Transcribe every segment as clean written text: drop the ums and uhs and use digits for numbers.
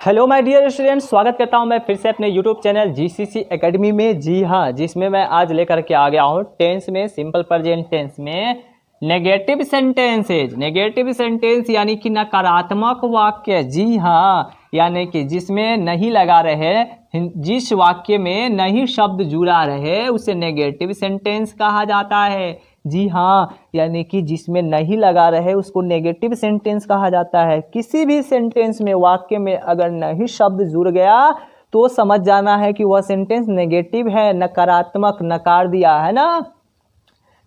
Hello my dear student, स्वागत करता हूं मैं फिर से अपने यूट्यूब चैनल जीसीसी एकेडमी में। जी हाँ, जिसमें मैं आज लेकर के आ गया हूं टेंस में, सिंपल प्रेजेंट टेंस में नेगेटिव सेंटेंसेज। नेगेटिव सेंटेंस यानी कि नकारात्मक वाक्य। जी हाँ, यानी कि जिसमें नहीं लगा रहे, जिस वाक्य में नहीं शब्द जुड़ा रहे उसे नेगेटिव सेंटेंस कहा जाता है। जी हाँ, यानी कि जिसमें नहीं लगा रहे उसको नेगेटिव सेंटेंस कहा जाता है। किसी भी सेंटेंस में, वाक्य में अगर नहीं शब्द जुड़ गया तो समझ जाना है कि वह सेंटेंस नेगेटिव है, नकारात्मक, नकार दिया है ना।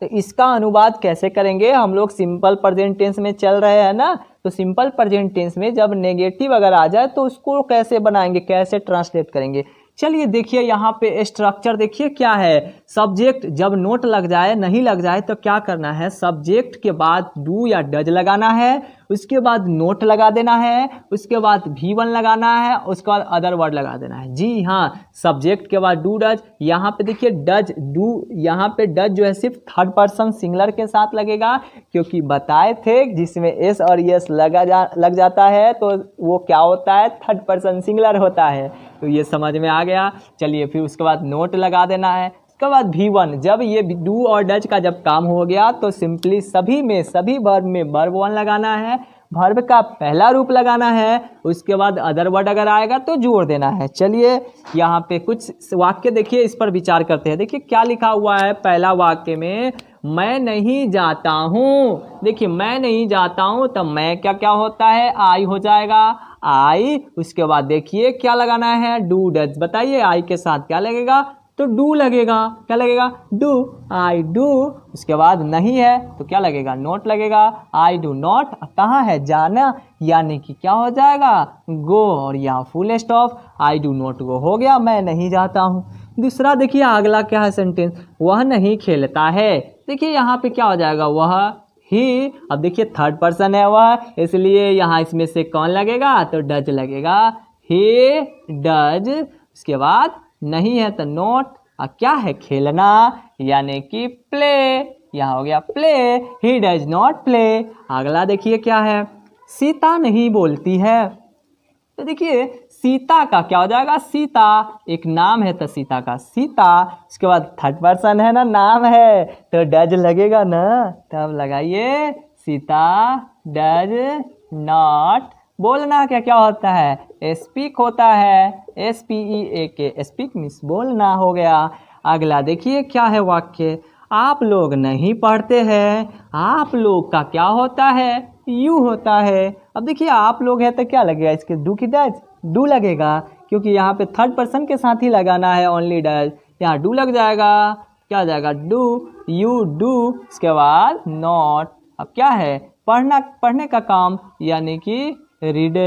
तो इसका अनुवाद कैसे करेंगे? हम लोग सिंपल प्रेजेंट टेंस में चल रहे हैं ना, तो सिंपल प्रेजेंट टेंस में जब नेगेटिव अगर आ जाए तो उसको कैसे बनाएंगे, कैसे ट्रांसलेट करेंगे? चलिए देखिए, यहाँ पे स्ट्रक्चर देखिए क्या है। सब्जेक्ट जब नोट लग जाए, नहीं लग जाए तो क्या करना है? सब्जेक्ट के बाद डू या डज लगाना है, उसके बाद नोट लगा देना है, उसके बाद V1 लगाना है, उसके बाद अदर वर्ड लगा देना है। जी हाँ, सब्जेक्ट के बाद डू डज। यहाँ पे देखिए डज, डू, यहाँ पे डज जो है सिर्फ थर्ड पर्सन सिंगुलर के साथ लगेगा, क्योंकि बताए थे जिसमें एस और यस लग जाता है तो वो क्या होता है? थर्ड पर्सन सिंगुलर होता है। तो ये समझ में आ गया। चलिए फिर उसके बाद नोट लगा देना है, उसके बाद V1। जब ये डू और डज का जब काम हो गया तो सिंपली सभी में, सभी वर्ब में वर्ब 1 लगाना है, वर्ब का पहला रूप लगाना है, उसके बाद अदर वर्ड अगर आएगा तो जोड़ देना है। चलिए यहाँ पे कुछ वाक्य देखिए, इस पर विचार करते हैं। देखिए क्या लिखा हुआ है पहला वाक्य में, मैं नहीं जाता हूँ। देखिए मैं नहीं जाता हूँ तो मैं क्या क्या होता है? आई हो जाएगा, आई। उसके बाद देखिए क्या लगाना है? Do does. बताइए आई के साथ क्या लगेगा? तो डू लगेगा। क्या लगेगा? Do, I do. उसके बाद नहीं है तो क्या लगेगा? नोट लगेगा, आई डू नॉट। कहाँ है? जाना, यानी कि क्या हो जाएगा? गो। और यहाँ full stop, I do not go हो गया, मैं नहीं जाता हूँ। दूसरा देखिए अगला क्या है सेंटेंस, वह नहीं खेलता है। देखिए यहाँ पे क्या हो जाएगा? वह ही। अब देखिए थर्ड पर्सन है वह, इसलिए यहाँ इसमें से कौन लगेगा? तो डज लगेगा, ही डज। उसके बाद नहीं है तो नॉट। और क्या है? खेलना, यानी कि प्ले। यहाँ हो गया play, he does not play. अगला देखिए क्या है, सीता नहीं बोलती है। तो देखिए सीता का क्या हो जाएगा? सीता एक नाम है तो सीता का सीता। उसके बाद थर्ड पर्सन है ना, नाम है तो डज लगेगा ना। तब लगाइए सीता डज नॉट। बोलना क्या क्या होता है? स्पीक होता है, SPEAK, स्पीक मीन्स बोलना हो गया। अगला देखिए क्या है वाक्य, आप लोग नहीं पढ़ते हैं। आप लोग का क्या होता है? यू होता है। अब देखिए आप लोग है तो क्या लगेगा इसके? डू की डज? डू लगेगा, क्योंकि यहाँ पे थर्ड पर्सन के साथ ही लगाना है, ओनली डज। यहाँ डू लग जाएगा, क्या हो जाएगा? Do, you do. उसके बाद नॉट। अब क्या है? पढ़ना, पढ़ने का काम, यानी कि रीड।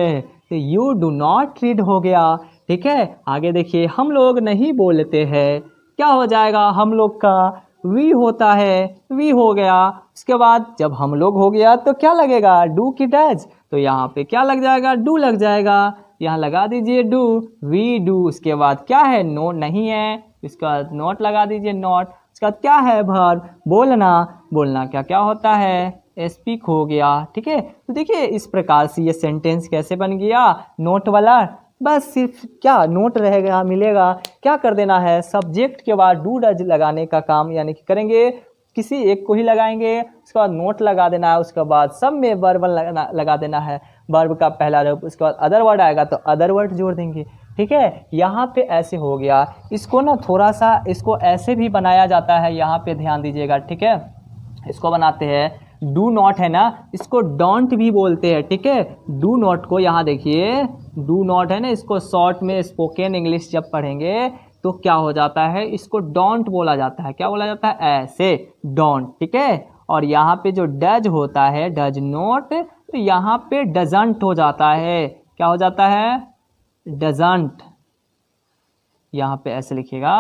तो यू डू नॉट रीड हो गया। ठीक है, आगे देखिए, हम लोग नहीं बोलते हैं। क्या हो जाएगा? हम लोग का वी होता है, वी हो गया। उसके बाद जब हम लोग हो गया तो क्या लगेगा? डू की डज। तो यहाँ पे क्या लग जाएगा? डू लग जाएगा। यहाँ लगा दीजिए डू, वी डू। उसके बाद क्या है? नो नहीं है, इसके बाद नॉट लगा दीजिए, नॉट। उसके बाद क्या है? वर्ब बोलना। बोलना क्या क्या होता है? स्पीक हो गया। ठीक है, तो देखिए इस प्रकार से ये सेंटेंस कैसे बन गया? नोट वाला। बस सिर्फ क्या नोट रहेगा, मिलेगा, क्या कर देना है? सब्जेक्ट के बाद डू डज लगाने का काम, यानी कि करेंगे, किसी एक को ही लगाएंगे, उसके बाद नोट लगा देना है, उसके बाद सब में वर्ब लगा देना है, वर्ब का पहला रूप। उसके बाद अदर वर्ड आएगा तो अदर वर्ड जोड़ देंगे। ठीक है, यहाँ पे ऐसे हो गया। इसको ना थोड़ा सा, इसको ऐसे भी बनाया जाता है, यहाँ पे ध्यान दीजिएगा। ठीक है, इसको बनाते हैं, डू नॉट है ना, इसको डोंट भी बोलते हैं। ठीक है, डू नॉट को यहाँ देखिए, डू नॉट है ना, इसको शॉर्ट में स्पोकन इंग्लिश जब पढ़ेंगे तो क्या हो जाता है? इसको डोंट बोला जाता है। क्या बोला जाता है? ऐसे, डोंट। ठीक है, और यहाँ पे जो डज होता है, डज नॉट, तो यहाँ पे डजंट हो जाता है। क्या हो जाता है? डजंट। यहाँ पे ऐसे लिखिएगा,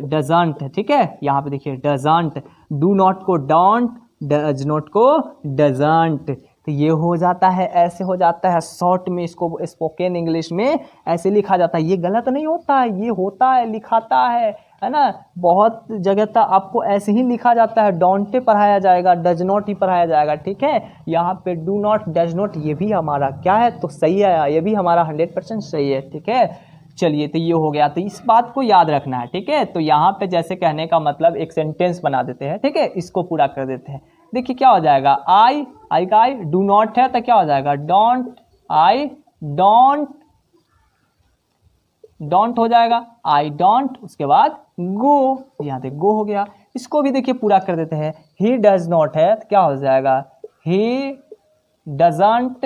डजंट। ठीक है, यहाँ पे देखिए डजंट, डू नॉट को डोंट, डज नॉट को डजंट। तो ये हो जाता है, ऐसे हो जाता है। शॉर्ट में इसको स्पोकन इंग्लिश में ऐसे लिखा जाता है। ये गलत नहीं होता है, ये होता है, लिखाता है। है ना। बहुत जगह तक आपको ऐसे ही लिखा जाता है, डोंट पढ़ाया जाएगा, डज नॉट ही पढ़ाया जाएगा, ठीक है। यहाँ पे डू नॉट, डज नॉट, ये भी हमारा क्या है, तो सही है, ये भी हमारा 100% सही है, ठीक है। चलिए, तो ये हो गया, तो इस बात को याद रखना है, ठीक है। तो यहाँ पे जैसे कहने का मतलब एक सेंटेंस बना देते हैं, ठीक है, इसको पूरा कर देते हैं। देखिए क्या हो जाएगा, आई का आई, डू नॉट है तो क्या हो जाएगा, डोंट, आई डोंट हो जाएगा, आई डोंट, उसके बाद गो, यहाँ पे गो हो गया। इसको भी देखिए पूरा कर देते हैं, ही डज नॉट है तो क्या हो जाएगा, ही डजंट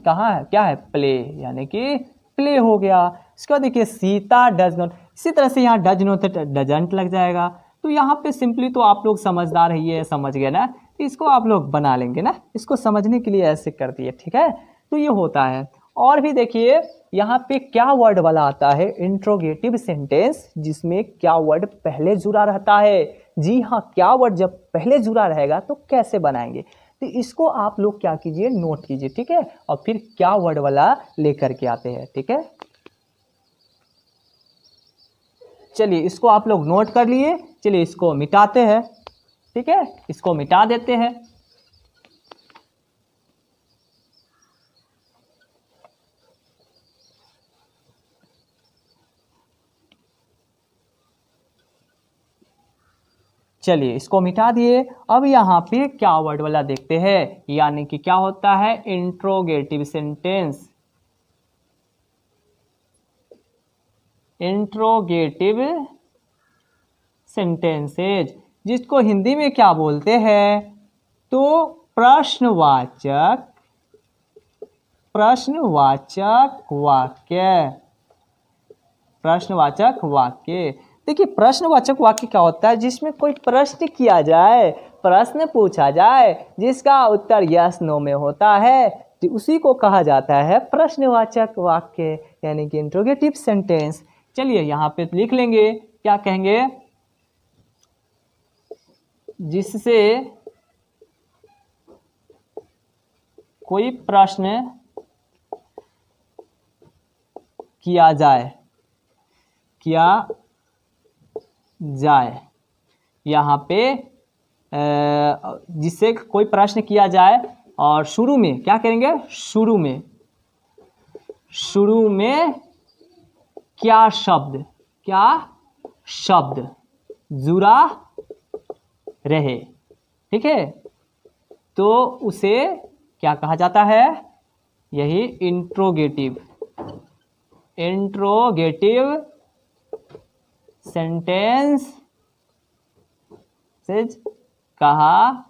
कहाँ है, क्या है, प्ले, यानी कि प्ले हो गया। इसके बाद देखिए सीता डज नॉट, इसी तरह से यहाँ डज नॉट डजंट लग जाएगा। तो यहाँ पे सिंपली तो आप लोग समझदार ही है, समझ गए ना, इसको आप लोग बना लेंगे ना, इसको समझने के लिए ऐसे कर दिए, ठीक है। तो ये होता है। और भी देखिए यहाँ पे क्या वर्ड वाला आता है, इंट्रोगेटिव सेंटेंस, जिसमें क्या वर्ड पहले जुड़ा रहता है। जी हाँ, क्या वर्ड जब पहले जुड़ा रहेगा तो कैसे बनाएंगे, तो इसको आप लोग क्या कीजिए, नोट कीजिए, ठीक है। और फिर क्या वर्ड वाला लेकर के आते हैं, ठीक है। चलिए, इसको आप लोग नोट कर लिए। चलिए इसको मिटाते हैं, ठीक है, इसको मिटा देते हैं। चलिए इसको मिटा दिए। अब यहाँ पे क्या वर्ड वाला देखते हैं, यानी कि क्या होता है, इंट्रोगेटिव सेंटेंस। इंट्रोगेटिव सेंटेंसेज, जिसको हिंदी में क्या बोलते हैं, तो प्रश्नवाचक वाक्य। प्रश्नवाचक वाक्य, देखिए प्रश्नवाचक वाक्य क्या होता है, जिसमें कोई प्रश्न किया जाए, प्रश्न पूछा जाए, जिसका उत्तर यस नो में होता है, तो उसी को कहा जाता है प्रश्नवाचक वाक्य, यानी कि इंट्रोगेटिव सेंटेंस। चलिए यहाँ पे लिख लेंगे, क्या कहेंगे, जिससे कोई प्रश्न किया जाए, यहाँ पे जिससे कोई प्रश्न किया जाए, और शुरू में क्या करेंगे, शुरू में क्या शब्द जुड़ा रहे, ठीक है, तो उसे क्या कहा जाता है, यही इंट्रोगेटिव सेंटेंस कहा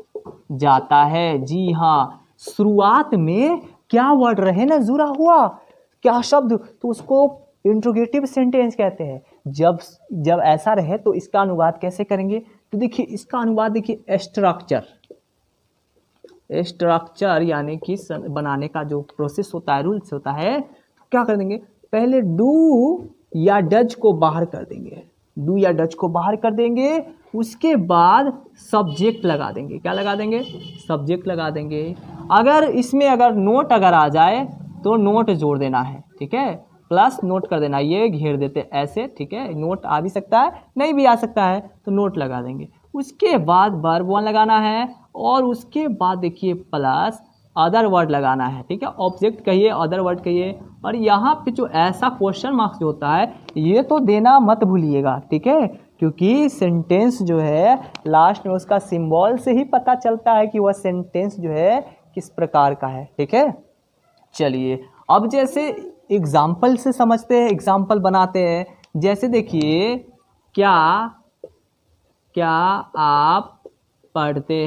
जाता है। जी हाँ, शुरुआत में क्या वर्ड रहे ना जुड़ा हुआ, क्या शब्द, तो उसको इंट्रोगेटिव सेंटेंस कहते हैं। जब ऐसा रहे तो इसका अनुवाद कैसे करेंगे, तो देखिए इसका अनुवाद देखिए, स्ट्रक्चर यानी कि बनाने का जो प्रोसेस होता है, रूल्स होता है, तो क्या कर देंगे, पहले डू या डज को बाहर कर देंगे, उसके बाद सब्जेक्ट लगा देंगे, क्या लगा देंगे, सब्जेक्ट लगा देंगे। अगर इसमें नोट आ जाए तो नोट जोड़ देना है, ठीक है, प्लस नोट कर देना, ये घेर देते ऐसे, ठीक है, नोट आ भी सकता है, नहीं भी आ सकता है, तो नोट लगा देंगे। उसके बाद वर्ब वन लगाना है, और उसके बाद देखिए प्लस अदर वर्ड लगाना है, ठीक है, ऑब्जेक्ट कहिए, अदर वर्ड कहिए। और यहाँ पे जो ऐसा क्वेश्चन मार्क्स जो होता है, ये तो देना मत भूलिएगा, ठीक है, क्योंकि सेंटेंस जो है लास्ट में उसका सिंबल से ही पता चलता है कि वह सेंटेंस जो है किस प्रकार का है, ठीक है। चलिए अब जैसे एग्जाम्पल से समझते हैं, एग्जाम्पल बनाते हैं। जैसे देखिए, क्या आप पढ़ते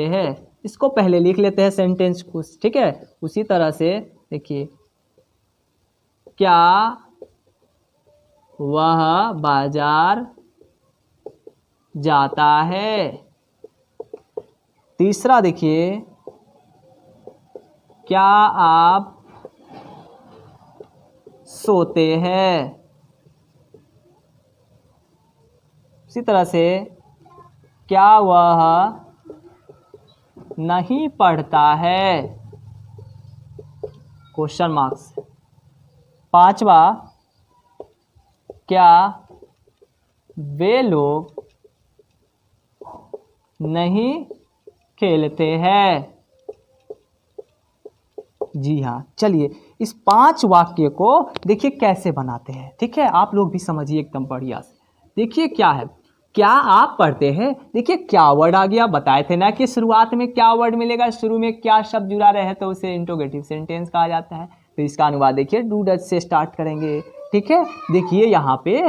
हैं, इसको पहले लिख लेते हैं सेंटेंस को, ठीक है। उसी तरह से देखिए, क्या वह बाजार जाता है। तीसरा देखिए, क्या आप सोते हैं। इसी तरह से, क्या वह नहीं पढ़ता है, क्वेश्चन मार्क्स। पांचवा, क्या वे लोग नहीं खेलते हैं? जी हाँ, चलिए इस 5 वाक्य को देखिए कैसे बनाते हैं, ठीक है। आप लोग भी समझिए एकदम बढ़िया से। देखिए क्या है, क्या आप पढ़ते हैं, देखिए क्या वर्ड आ गया, बताए थे ना कि शुरुआत में क्या वर्ड मिलेगा, शुरू में क्या शब्द जुड़ा रहे तो उसे इंट्रोगेटिव सेंटेंस कहा जाता है। तो इसका अनुवाद देखिए डू डज से स्टार्ट करेंगे, ठीक है। देखिए यहाँ पे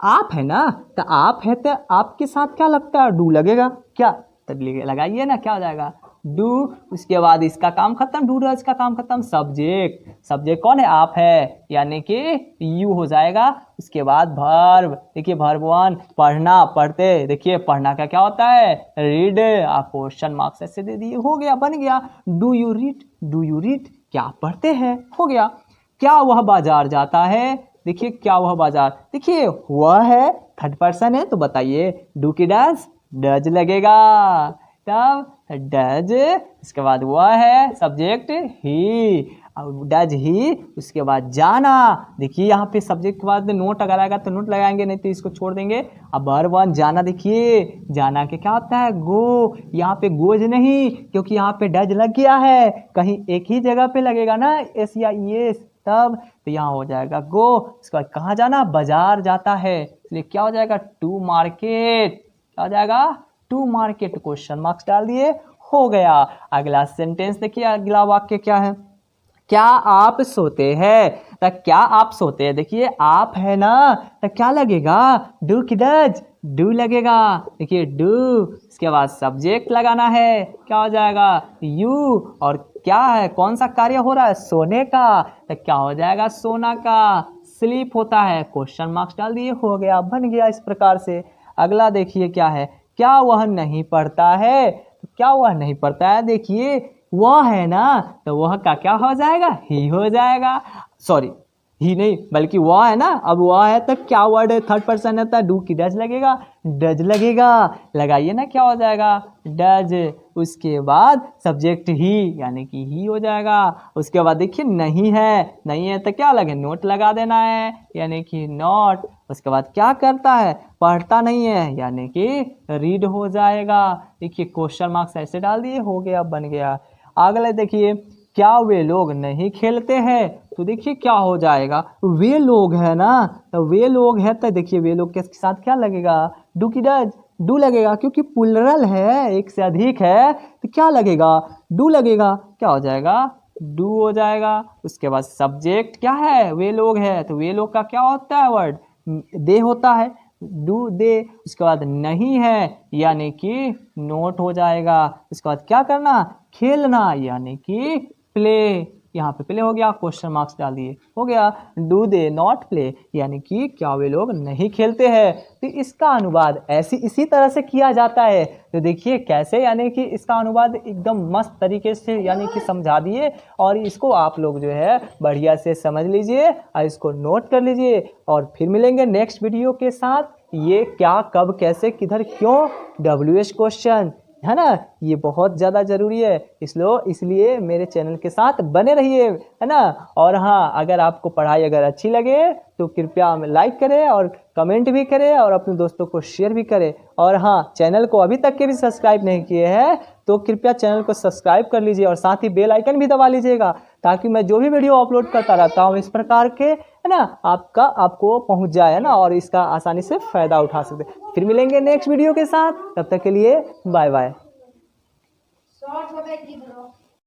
आप है ना, तो आप है तो आपके साथ क्या लगता है, डू लगेगा क्या, तो लगाइए ना, क्या हो जाएगा डू। उसके बाद इसका काम खत्म, डू डज का काम खत्म। सब्जेक्ट, सब्जेक्ट कौन है, आप है, यानी कि यू हो जाएगा। उसके बाद वर्ब, देखिए वर्ब 1 पढ़ना, पढ़ते, देखिए पढ़ना का क्या होता है, रीड। आप क्वेश्चन मार्क्स ऐसे दे दिए, हो गया, बन गया। Do you read, do you read, क्या आप पढ़ते हैं, हो गया। क्या वह बाजार जाता है, देखिए क्या वह बाजार, देखिए वह है, थर्ड पर्सन है, तो बताइए डू की डज, डज लगेगा, तब डज। इसके बाद वह है, सब्जेक्ट ही, डज ही। उसके बाद जाना, देखिए यहाँ पे सब्जेक्ट के बाद नोट अगर आएगा तो नोट लगाएंगे, नहीं तो इसको छोड़ देंगे। अब वर्ब 1 जाना, देखिए जाना के क्या होता है, गो। यहाँ पे गोज नहीं, क्योंकि यहाँ पे डज लग गया है, कहीं एक ही जगह पे लगेगा ना, एस या एस, तब तो यहाँ हो जाएगा गो। इसके बाद कहाँ जाना, बाजार जाता है, इसलिए क्या हो जाएगा, टू मार्केट, क्या हो जाएगा, टू मार्केट। क्वेश्चन मार्क्स डाल दिए, हो गया। अगला सेंटेंस देखिए, अगला वाक्य क्या है, क्या आप सोते हैं, तो क्या आप सोते हैं, देखिए आप है ना, तो क्या लगेगा, डू की डज, डू लगेगा, देखिए डू। इसके बाद सब्जेक्ट लगाना है, क्या हो जाएगा, यू। और क्या है, कौन सा कार्य हो रहा है, सोने का, तो क्या हो जाएगा, सोना का, स्लीप होता है। क्वेश्चन मार्क्स डाल दिए, हो गया, बन गया इस प्रकार से। अगला देखिए क्या है, क्या वह नहीं पढ़ता है, तो क्या वह नहीं पढ़ता है, देखिए वह है ना, तो वह का क्या हो जाएगा, ही हो जाएगा, सॉरी ही नहीं बल्कि वह है ना। अब वह है तो क्या वर्ड है, थर्ड पर्सन है, तो डू की डज लगेगा, डज लगेगा, लगाइए ना, क्या हो जाएगा, डज। उसके बाद सब्जेक्ट ही, यानी कि ही हो जाएगा। उसके बाद देखिए नहीं है, नहीं है तो क्या लगे, नोट लगा देना है, यानी कि नॉट। उसके बाद क्या करता है, पढ़ता नहीं है, यानी कि रीड हो जाएगा। देखिए क्वेश्चन मार्क्स ऐसे डाल दिए, हो गया, बन गया। अगले देखिए, क्या वे लोग नहीं खेलते हैं, तो देखिए क्या हो जाएगा, वे लोग है ना, तो वे लोग है, तो देखिए वे लोग के साथ क्या लगेगा, डू की डज, डू लगेगा, क्योंकि प्लुरल है, एक से अधिक है, तो क्या लगेगा, डू लगेगा, क्या हो जाएगा, डू हो जाएगा। उसके बाद सब्जेक्ट क्या है, वे लोग है, तो वे लोग का क्या होता है वर्ड, दे होता है, डू दे। उसके बाद नहीं है, यानी कि नोट हो जाएगा। उसके बाद क्या करना, खेलना, यानी कि प्ले, यहाँ पे प्ले हो गया, क्वेश्चन मार्क्स डाल दिए, हो गया। डू दे नॉट प्ले, यानी कि क्या वे लोग नहीं खेलते हैं। तो इसका अनुवाद ऐसी इसी तरह से किया जाता है। तो देखिए कैसे, यानी कि इसका अनुवाद एकदम मस्त तरीके से यानी कि समझा दिए, और इसको आप लोग जो है बढ़िया से समझ लीजिए और इसको नोट कर लीजिए। और फिर मिलेंगे नेक्स्ट वीडियो के साथ, ये क्या कब कैसे किधर क्यों WH क्वेश्चन है ना, ये बहुत ज़्यादा ज़रूरी है, इसलिए मेरे चैनल के साथ बने रहिए, है ना। और हाँ, अगर आपको पढ़ाई अगर अच्छी लगे तो कृपया लाइक करें और कमेंट भी करें और अपने दोस्तों को शेयर भी करें। और हाँ, चैनल को अभी तक के भी सब्सक्राइब नहीं किए हैं तो कृपया चैनल को सब्सक्राइब कर लीजिए और साथ ही बेल आइकन भी दबा लीजिएगा, ताकि मैं जो भी वीडियो अपलोड करता रहता हूँ इस प्रकार के, है ना, आपको पहुँच जाए, है ना, और इसका आसानी से फ़ायदा उठा सकते। फिर मिलेंगे नेक्स्ट वीडियो के साथ, तब तक के लिए बाय बाय।